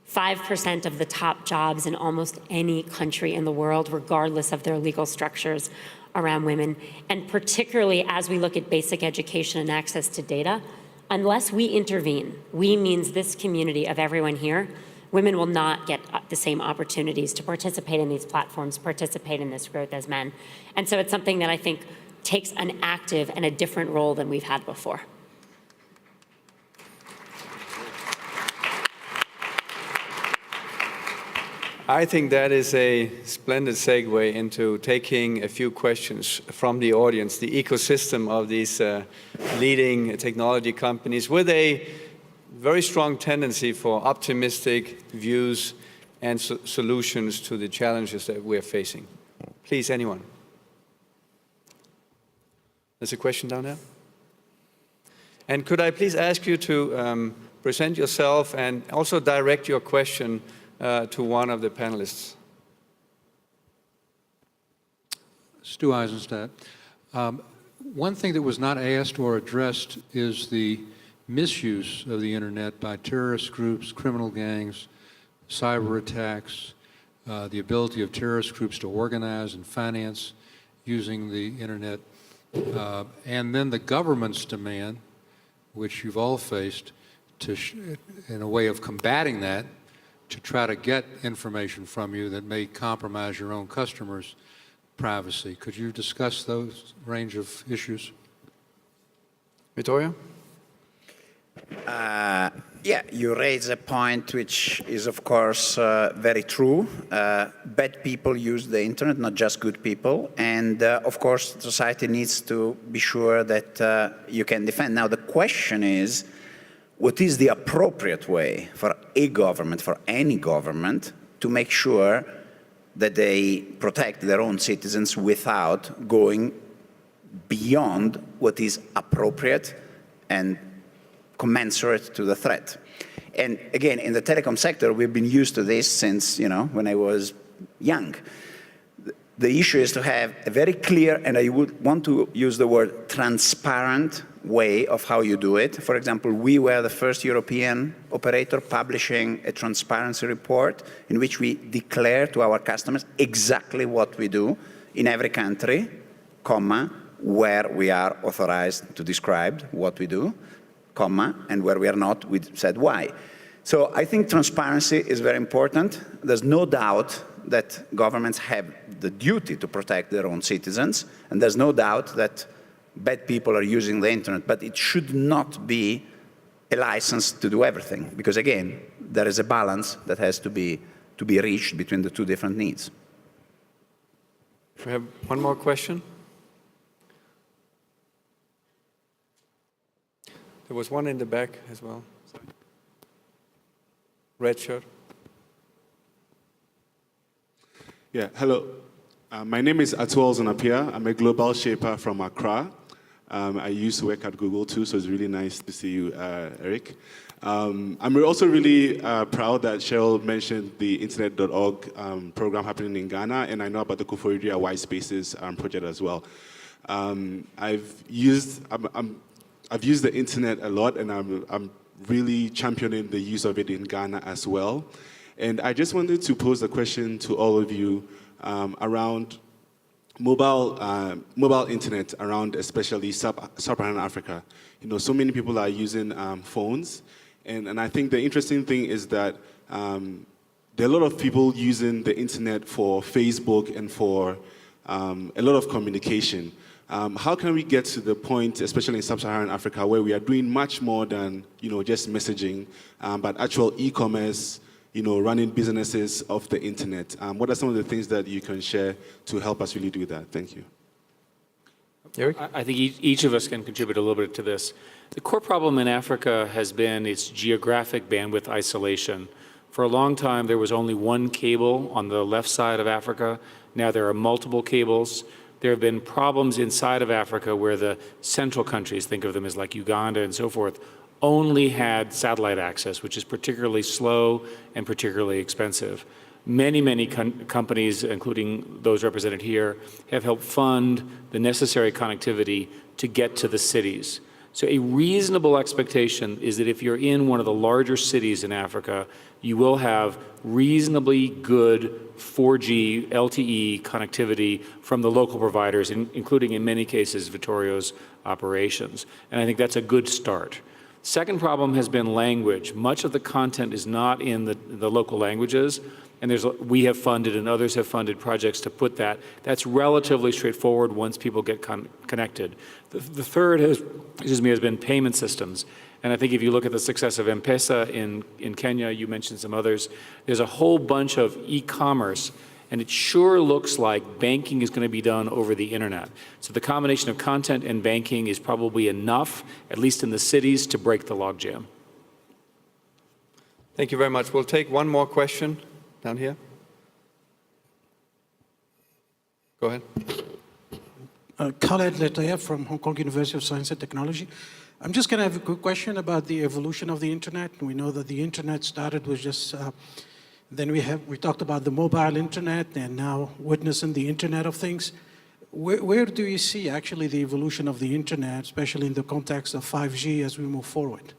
5% of the top jobs in almost any country in the world, regardless of their legal structures, around women. And particularly as we look at basic education and access to data, unless we intervene, we means this community of everyone here, women will not get the same opportunities to participate in these platforms, participate in this growth as men. And so it's something that I think takes an active and a different role than we've had before. I think that is a splendid segue into taking a few questions from the audience, the ecosystem of these leading technology companies with a very strong tendency for optimistic views and solutions to the challenges that we're facing. Please, anyone. There's a question down there. And could I please ask you to present yourself and also direct your question to one of the panelists. Stu Eisenstadt. One thing that was not asked or addressed is the misuse of the internet by terrorist groups, criminal gangs, cyber attacks, the ability of terrorist groups to organize and finance using the internet, and then the government's demand, which you've all faced, to in a way of combating that, to try to get information from you that may compromise your own customers' privacy. Could you discuss those range of issues? Vittorio? Yeah, you raise a point which is, of course, very true. Bad people use the internet, not just good people. And, of course, society needs to be sure that you can defend. Now, the question is, what is the appropriate way for a government, for any government, to make sure that they protect their own citizens without going beyond what is appropriate and commensurate to the threat? And again, in the telecom sector, we've been used to this since, when I was young. The issue is to have a very clear, and I would want to use the word transparent, way of how you do it. For example, we were the first European operator publishing a transparency report in which we declare to our customers exactly what we do in every country, comma, where we are authorized to describe what we do, comma, and where we are not, we said why. So I think transparency is very important. There's no doubt that governments have the duty to protect their own citizens, and there's no doubt that bad people are using the internet, but it should not be a license to do everything, because again, there is a balance that has to be reached between the two different needs. We have one more question. There was one in the back as well. Red shirt. Yeah, hello. My name is Atuol Zonapia. I'm a global shaper from Accra. I used to work at Google too, so it's really nice to see you, Eric. I'm also really proud that Cheryl mentioned the internet.org program happening in Ghana, and I know about the Koforidua White Spaces project as well. I've used the internet a lot, and I'm really championing the use of it in Ghana as well. And I just wanted to pose a question to all of you around mobile internet, around especially sub-Saharan Africa. So many people are using phones, and I think the interesting thing is that there are a lot of people using the internet for Facebook and for a lot of communication. How can we get to the point, especially in sub-Saharan Africa, where we are doing much more than just messaging, but actual e-commerce, running businesses off the internet? What are some of the things that you can share to help us really do that? Thank you. Eric? I think each of us can contribute a little bit to this. The core problem in Africa has been its geographic bandwidth isolation. For a long time, there was only one cable on the left side of Africa. Now there are multiple cables. There have been problems inside of Africa where the central countries, think of them as like Uganda and so forth, only had satellite access, which is particularly slow and particularly expensive. Many companies, including those represented here, have helped fund the necessary connectivity to get to the cities. So a reasonable expectation is that if you're in one of the larger cities in Africa, you will have reasonably good 4G LTE connectivity from the local providers, including in many cases Vittorio's operations. And I think that's a good start. Second problem has been language. Much of the content is not in the local languages, and we have funded and others have funded projects to put that. That's relatively straightforward once people get connected. The third has been payment systems. And I think if you look at the success of M-Pesa in Kenya, you mentioned some others, there's a whole bunch of e-commerce, and it sure looks like banking is going to be done over the internet. So the combination of content and banking is probably enough, at least in the cities, to break the logjam. Thank you very much. We'll take one more question down here. Go ahead. Khaled Letaya from Hong Kong University of Science and Technology. I'm just going to have a quick question about the evolution of the internet. We know that the internet started with just Then we talked about the mobile internet and now witnessing the Internet of Things. Where do you see actually the evolution of the internet, especially in the context of 5G as we move forward?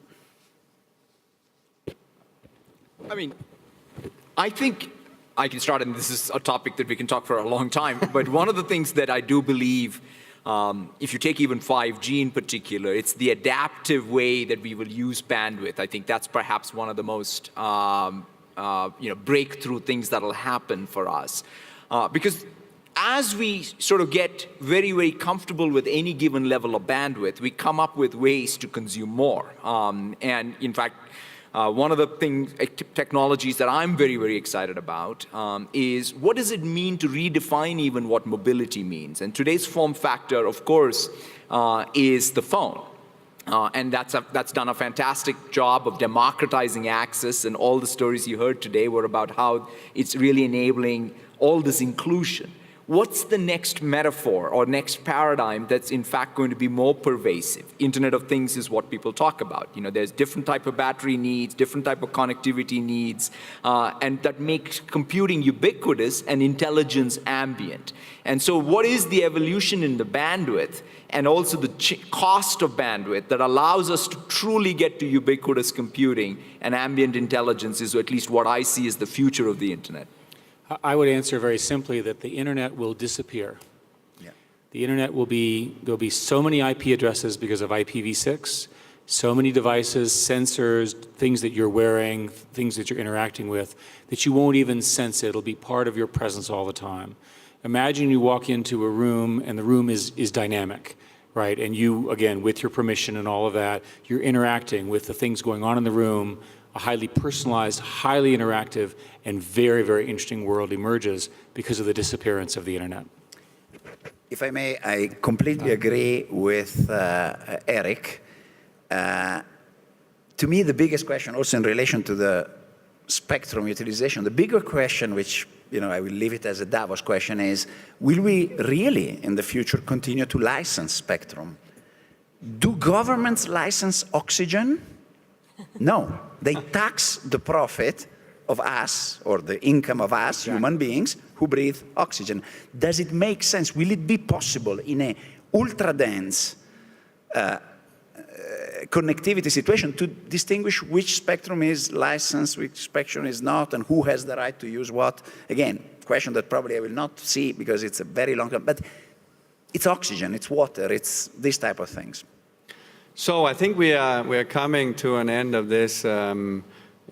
I mean, I think I can start, and this is a topic that we can talk for a long time, but one of the things that I do believe, if you take even 5G in particular, it's the adaptive way that we will use bandwidth. I think that's perhaps one of the most breakthrough things that'll happen for us. Because as we sort of get very, very comfortable with any given level of bandwidth, we come up with ways to consume more. And in fact, one of the technologies that I'm very, very excited about is what does it mean to redefine even what mobility means? And today's form factor, of course, is the phone. And that's done a fantastic job of democratizing access, and all the stories you heard today were about how it's really enabling all this inclusion. What's the next metaphor or next paradigm that's in fact going to be more pervasive? Internet of Things is what people talk about. There's different type of battery needs, different type of connectivity needs, and that makes computing ubiquitous and intelligence ambient. And so what is the evolution in the bandwidth and also the cost of bandwidth that allows us to truly get to ubiquitous computing and ambient intelligence is at least what I see as the future of the internet. I would answer very simply that the internet will disappear. Yeah. The internet there'll be so many IP addresses because of IPv6, so many devices, sensors, things that you're wearing, things that you're interacting with, that you won't even sense it. It'll be part of your presence all the time. Imagine you walk into a room and the room is dynamic, right? And you, again, with your permission and all of that, you're interacting with the things going on in the room. A highly personalized, highly interactive, and very, very interesting world emerges because of the disappearance of the internet. If I may, I completely agree with Eric. To me, the biggest question, also in relation to the spectrum utilization, the bigger question, which I will leave it as a Davos question, is: will we really, in the future, continue to license spectrum? Do governments license oxygen? No, they tax the profit of us, or the income of us, human beings, who breathe oxygen. Does it make sense? Will it be possible in a ultra-dense connectivity situation to distinguish which spectrum is licensed, which spectrum is not, and who has the right to use what? Again, question that probably I will not see because it's a very long time, but it's oxygen, it's water, it's these type of things. So I think we are coming to an end of this.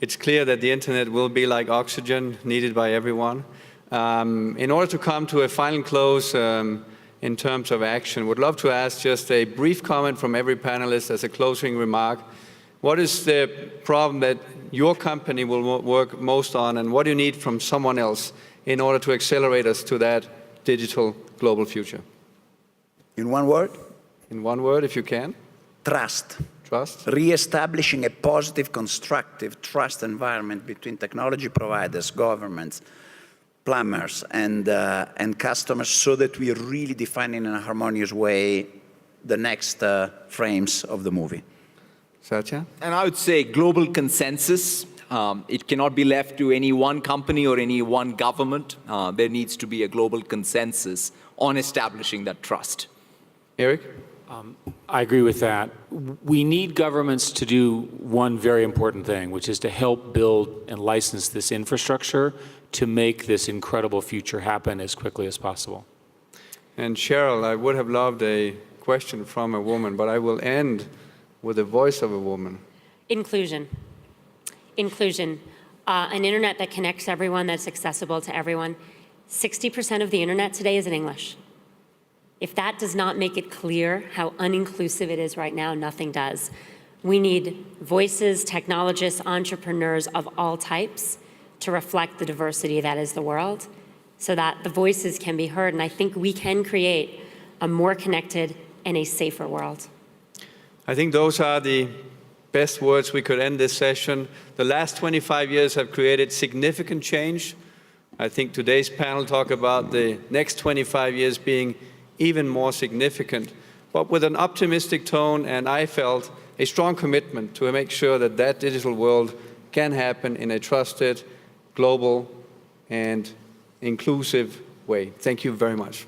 It's clear that the internet will be like oxygen, needed by everyone. In order to come to a final close in terms of action, would love to ask just a brief comment from every panelist as a closing remark. What is the problem that your company will work most on, and what do you need from someone else in order to accelerate us to that digital global future? In one word? In one word, if you can. Trust. Trust. Re-establishing a positive, constructive trust environment between technology providers, governments, plumbers, and customers, so that we really define in a harmonious way the next frames of the movie. Satya? And I would say global consensus. It cannot be left to any one company or any one government. There needs to be a global consensus on establishing that trust. Eric? I agree with that. We need governments to do one very important thing, which is to help build and license this infrastructure to make this incredible future happen as quickly as possible. And Cheryl, I would have loved a question from a woman, but I will end with the voice of a woman. Inclusion. Inclusion. An internet that connects everyone, that's accessible to everyone. 60% of the internet today is in English. If that does not make it clear how uninclusive it is right now, nothing does. We need voices, technologists, entrepreneurs of all types to reflect the diversity that is the world, so that the voices can be heard. And I think we can create a more connected and a safer world. I think those are the best words we could end this session. The last 25 years have created significant change. I think today's panel talked about the next 25 years being even more significant, but with an optimistic tone, and I felt a strong commitment to make sure that that digital world can happen in a trusted global, and inclusive way. Thank you very much.